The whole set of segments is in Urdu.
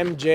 MJ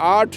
8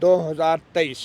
2023।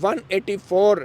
184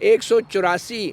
184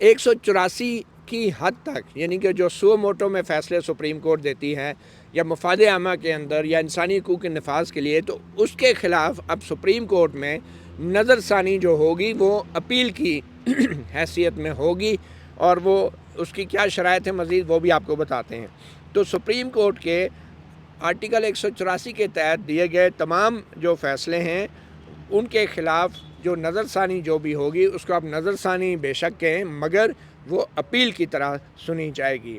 184 کی حد تک، یعنی کہ جو سو موٹو میں فیصلے سپریم کورٹ دیتی ہے یا مفاد عامہ کے اندر یا انسانی حقوق کے نفاذ کے لیے، تو اس کے خلاف اب سپریم کورٹ میں نظر ثانی جو ہوگی وہ اپیل کی حیثیت میں ہوگی، اور وہ اس کی کیا شرائط ہے مزید وہ بھی آپ کو بتاتے ہیں۔ تو سپریم کورٹ کے آرٹیکل 184 کے تحت دیے گئے تمام جو فیصلے ہیں ان کے خلاف جو نظر ثانی جو بھی ہوگی اس کو آپ نظر ثانی بے شک کہیں، مگر وہ اپیل کی طرح سنی جائے گی،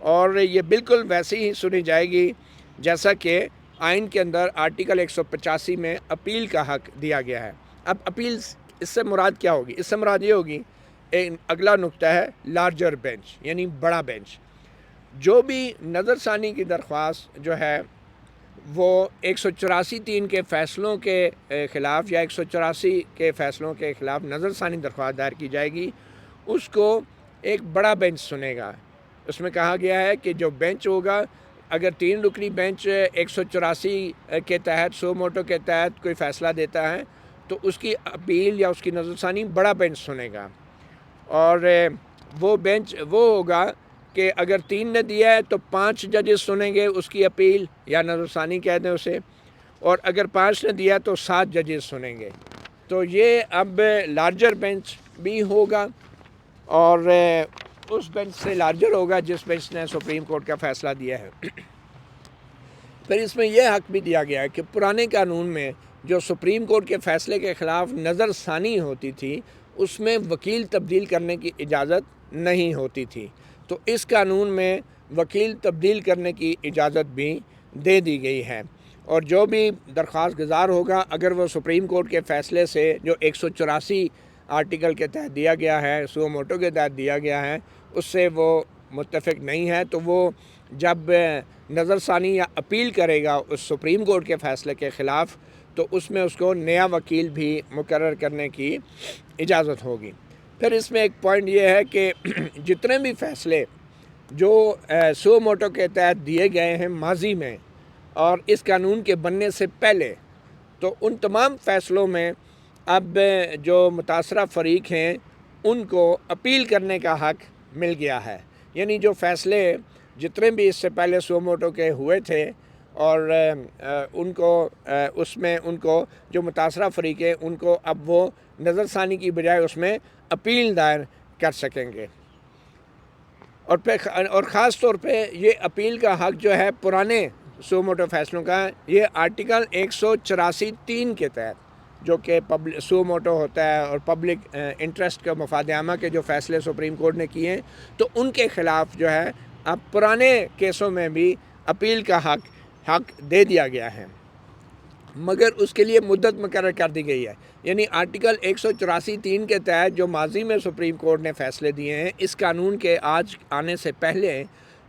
اور یہ بالکل ویسے ہی سنی جائے گی جیسا کہ آئین کے اندر آرٹیکل 185 میں اپیل کا حق دیا گیا ہے۔ اب اپیل اس سے مراد کیا ہوگی؟ اس سے مراد یہ ہوگی، اگلا نقطہ ہے لارجر بینچ، یعنی بڑا بینچ۔ جو بھی نظر ثانی کی درخواست جو ہے وہ 184(3) کے فیصلوں کے خلاف یا 184 کے فیصلوں کے خلاف نظر ثانی درخواست دائر کی جائے گی، اس کو ایک بڑا بینچ سنے گا۔ اس میں کہا گیا ہے کہ جو بینچ ہوگا، اگر 3 رکنی بینچ 184 کے تحت سو موٹو کے تحت کوئی فیصلہ دیتا ہے تو اس کی اپیل یا اس کی نظر ثانی بڑا بینچ سنے گا، اور وہ بینچ وہ ہوگا کہ اگر 3 نے دیا ہے تو 5 ججز سنیں گے اس کی اپیل یا نظر ثانی کہہ دیں اسے، اور اگر 5 نے دیا تو 7 ججز سنیں گے۔ تو یہ اب لارجر بینچ بھی ہوگا، اور اس بینچ سے لارجر ہوگا جس بینچ نے سپریم کورٹ کا فیصلہ دیا ہے۔ پھر اس میں یہ حق بھی دیا گیا ہے کہ پرانے قانون میں جو سپریم کورٹ کے فیصلے کے خلاف نظر ثانی ہوتی تھی اس میں وکیل تبدیل کرنے کی اجازت نہیں ہوتی تھی، تو اس قانون میں وکیل تبدیل کرنے کی اجازت بھی دے دی گئی ہے، اور جو بھی درخواست گزار ہوگا اگر وہ سپریم کورٹ کے فیصلے سے جو 184 آرٹیکل کے تحت دیا گیا ہے، سو موٹو کے تحت دیا گیا ہے، اس سے وہ متفق نہیں ہے، تو وہ جب نظر ثانی یا اپیل کرے گا اس سپریم کورٹ کے فیصلے کے خلاف تو اس میں اس کو نیا وکیل بھی مقرر کرنے کی اجازت ہوگی۔ پھر اس میں ایک پوائنٹ یہ ہے کہ جتنے بھی فیصلے جو سو موٹو کے تحت دیے گئے ہیں ماضی میں اور اس قانون کے بننے سے پہلے، تو ان تمام فیصلوں میں اب جو متاثرہ فریق ہیں ان کو اپیل کرنے کا حق مل گیا ہے، یعنی جو فیصلے جتنے بھی اس سے پہلے سو موٹو کے ہوئے تھے اور ان کو اس میں ان کو جو متاثرہ فریق ہیں ان کو اب وہ نظر ثانی کی بجائے اس میں اپیل دائر کر سکیں گے، اور خاص طور پہ یہ اپیل کا حق جو ہے پرانے سو موٹو فیصلوں کا، یہ آرٹیکل 184(3) کے تحت جو کہ سو موٹو ہوتا ہے اور پبلک انٹرسٹ کا مفاد عامہ کے جو فیصلے سپریم کورٹ نے کیے ہیں تو ان کے خلاف جو ہے اب پرانے کیسوں میں بھی اپیل کا حق دے دیا گیا ہے، مگر اس کے لیے مدت مقرر کر دی گئی ہے، یعنی آرٹیکل 184(3) کے تحت جو ماضی میں سپریم کورٹ نے فیصلے دیے ہیں اس قانون کے آج آنے سے پہلے،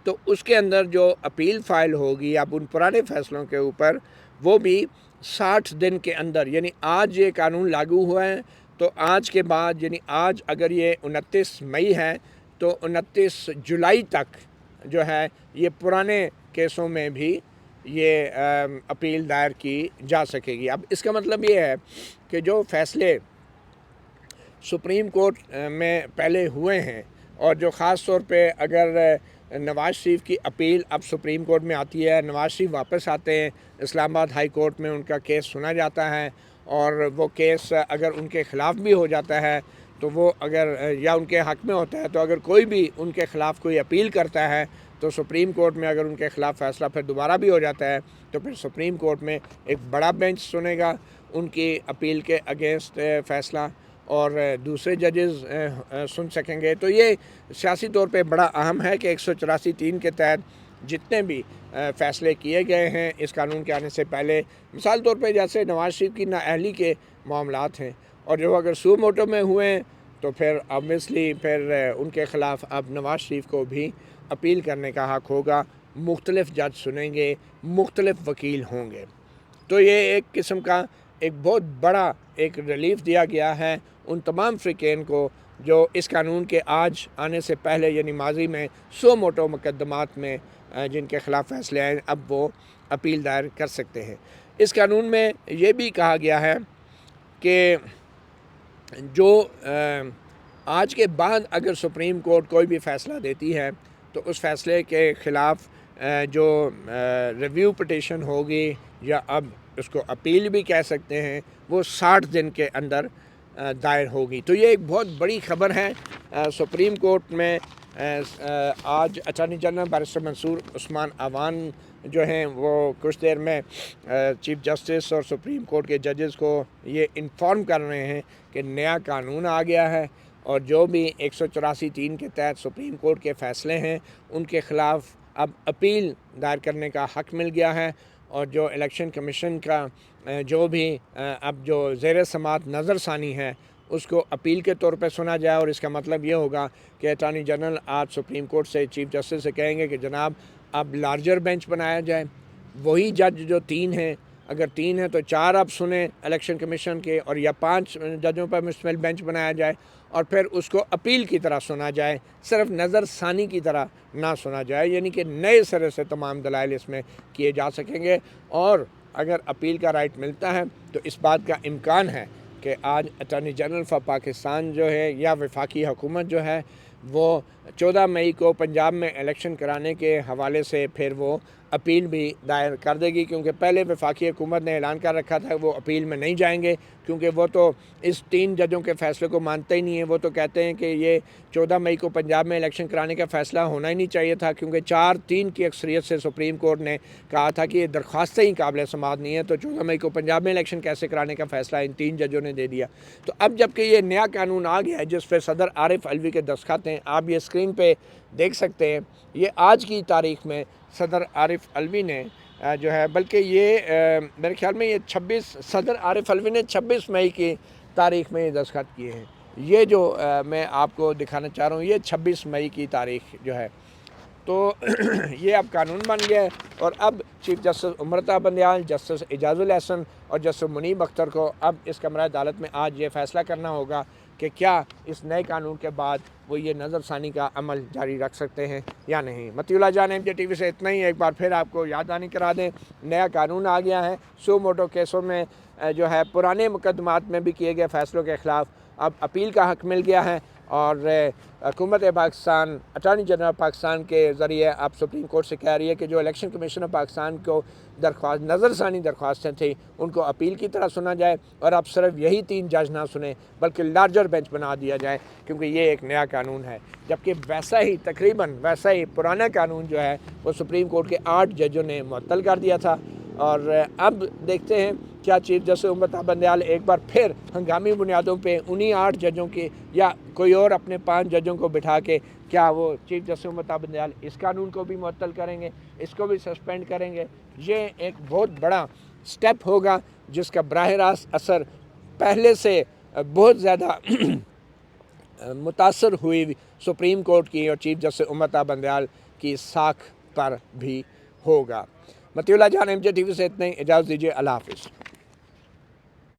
تو اس کے اندر جو اپیل فائل ہوگی اب ان پرانے فیصلوں کے اوپر وہ بھی 60 دن کے اندر، یعنی آج یہ قانون لاگو ہوا ہے تو آج کے بعد، یعنی آج اگر یہ 29 مئی ہے تو 29 جولائی تک جو ہے یہ پرانے کیسوں میں بھی یہ اپیل دائر کی جا سکے گی۔ اب اس کا مطلب یہ ہے کہ جو فیصلے سپریم کورٹ میں پہلے ہوئے ہیں، اور جو خاص طور پہ اگر نواز شریف کی اپیل اب سپریم کورٹ میں آتی ہے، نواز شریف واپس آتے ہیں، اسلام آباد ہائی کورٹ میں ان کا کیس سنا جاتا ہے، اور وہ کیس اگر ان کے خلاف بھی ہو جاتا ہے تو وہ اگر یا ان کے حق میں ہوتا ہے تو اگر کوئی بھی ان کے خلاف کوئی اپیل کرتا ہے تو سپریم کورٹ میں اگر ان کے خلاف فیصلہ پھر دوبارہ بھی ہو جاتا ہے تو پھر سپریم کورٹ میں ایک بڑا بینچ سنے گا ان کی اپیل کے اگینسٹ فیصلہ، اور دوسرے ججز سن سکیں گے۔ تو یہ سیاسی طور پہ بڑا اہم ہے کہ 184(3) کے تحت جتنے بھی فیصلے کیے گئے ہیں اس قانون کے آنے سے پہلے، مثال طور پہ جیسے نواز شریف کی نااہلی کے معاملات ہیں، اور جو اگر سو موٹو میں ہوئے ہیں تو پھر آبویسلی پھر ان کے خلاف اب نواز شریف کو بھی اپیل کرنے کا حق ہوگا، مختلف جج سنیں گے، مختلف وکیل ہوں گے۔ تو یہ ایک قسم کا ایک بہت بڑا ایک ریلیف دیا گیا ہے ان تمام فریقین کو جو اس قانون کے آج آنے سے پہلے یعنی ماضی میں سو موٹو مقدمات میں جن کے خلاف فیصلے آئے اب وہ اپیل دائر کر سکتے ہیں۔ اس قانون میں یہ بھی کہا گیا ہے کہ جو آج کے بعد اگر سپریم کورٹ کوئی بھی فیصلہ دیتی ہے تو اس فیصلے کے خلاف جو ریویو پٹیشن ہوگی یا اب اس کو اپیل بھی کہہ سکتے ہیں وہ 60 دن کے اندر دائر ہوگی. تو یہ ایک بہت بڑی خبر ہے. سپریم کورٹ میں آج اٹارنی جنرل بیرسٹر منصور عثمان اعوان جو ہیں وہ کچھ دیر میں چیف جسٹس اور سپریم کورٹ کے ججز کو یہ انفارم کر رہے ہیں کہ نیا قانون آ گیا ہے اور جو بھی 184(3) کے تحت سپریم کورٹ کے فیصلے ہیں ان کے خلاف اب اپیل دائر کرنے کا حق مل گیا ہے. اور جو الیکشن کمیشن کا جو بھی اب جو زیر سماعت نظر ثانی ہے اس کو اپیل کے طور پہ سنا جائے. اور اس کا مطلب یہ ہوگا کہ اٹارنی جنرل آج سپریم کورٹ سے چیف جسٹس سے کہیں گے کہ جناب اب لارجر بینچ بنایا جائے. وہی جج جو 3 ہیں، اگر 3 ہیں تو 4 اب سنیں الیکشن کمیشن کے، اور یا 5 ججوں پر مشتمل بینچ بنایا جائے اور پھر اس کو اپیل کی طرح سنا جائے، صرف نظر ثانی کی طرح نہ سنا جائے. یعنی کہ نئے سرے سے تمام دلائل اس میں کیے جا سکیں گے. اور اگر اپیل کا رائٹ ملتا ہے تو اس بات کا امکان ہے کہ آج اٹارنی جنرل فار پاکستان جو ہے یا وفاقی حکومت جو ہے وہ 14 مئی کو پنجاب میں الیکشن کرانے کے حوالے سے پھر وہ اپیل بھی دائر کر دے گی. کیونکہ پہلے وفاقی حکومت نے اعلان کر رکھا تھا کہ وہ اپیل میں نہیں جائیں گے، کیونکہ وہ تو اس 3 ججوں کے فیصلے کو مانتے ہی نہیں ہیں. وہ تو کہتے ہیں کہ یہ 14 مئی کو پنجاب میں الیکشن کرانے کا فیصلہ ہونا ہی نہیں چاہیے تھا، کیونکہ 4-3 کی اکثریت سے سپریم کورٹ نے کہا تھا کہ یہ درخواستیں ہی قابل سماعت نہیں ہے، تو 14 مئی کو پنجاب میں الیکشن کیسے کرانے کا فیصلہ ان 3 ججوں نے دے دیا. تو اب جب کہ یہ نیا قانون آ گیا ہے جس پہ صدر عارف علوی کے دستخط ہیں، آپ یہ اسکرین پہ دیکھ سکتے ہیں، یہ آج کی تاریخ میں صدر عارف علوی نے جو ہے، بلکہ یہ میرے خیال میں یہ 26 صدر عارف علوی نے 26 مئی کی تاریخ میں یہ دستخط کیے ہیں. یہ جو میں آپ کو دکھانا چاہ رہا ہوں یہ 26 مئی کی تاریخ جو ہے. تو یہ اب قانون بن گیا ہے اور اب chief justice Umar Ata Bandial, justice Ijaz ul Ahsan اور جسٹس منیب اختر کو اب اس کمرہ عدالت میں آج یہ فیصلہ کرنا ہوگا کہ کیا اس نئے قانون کے بعد وہ یہ نظر ثانی کا عمل جاری رکھ سکتے ہیں یا نہیں. متی اللہ جان MJ TV سے اتنا ہی. ایک بار پھر آپ کو یاد دہانی کرا دیں، نیا قانون آ گیا ہے. سو موٹو کیسوں میں جو ہے پرانے مقدمات میں بھی کیے گئے فیصلوں کے خلاف اب اپیل کا حق مل گیا ہے. اور حکومت پاکستان اٹارنی جنرل پاکستان کے ذریعے اب سپریم کورٹ سے کہہ رہی ہے کہ جو الیکشن کمیشن آف پاکستان کو درخواست نظر ثانی درخواستیں تھیں ان کو اپیل کی طرح سنا جائے، اور اب صرف یہی 3 جج نہ سنیں بلکہ لارجر بینچ بنا دیا جائے، کیونکہ یہ ایک نیا قانون ہے. جبکہ ویسا ہی تقریباً ویسا ہی پرانا قانون جو ہے وہ سپریم کورٹ کے 8 ججوں نے معطل کر دیا تھا. اور اب دیکھتے ہیں کیا چیف جسٹس امرتا بندیال ایک بار پھر ہنگامی بنیادوں پہ انہی 8 ججوں کے یا کوئی اور اپنے 5 ججوں کو بٹھا کے کیا وہ چیف جسٹس امرتا بندیال اس قانون کو بھی معطل کریں گے، اس کو بھی سسپینڈ کریں گے. یہ ایک بہت بڑا سٹیپ ہوگا جس کا براہ راست اثر پہلے سے بہت زیادہ متاثر ہوئی سپریم کورٹ کی اور چیف جسٹس امرتا بندیال کی ساکھ پر بھی ہوگا. متی اللہ جان MJ TV سے اتنے، اجازت دیجیے. اللہ حافظ.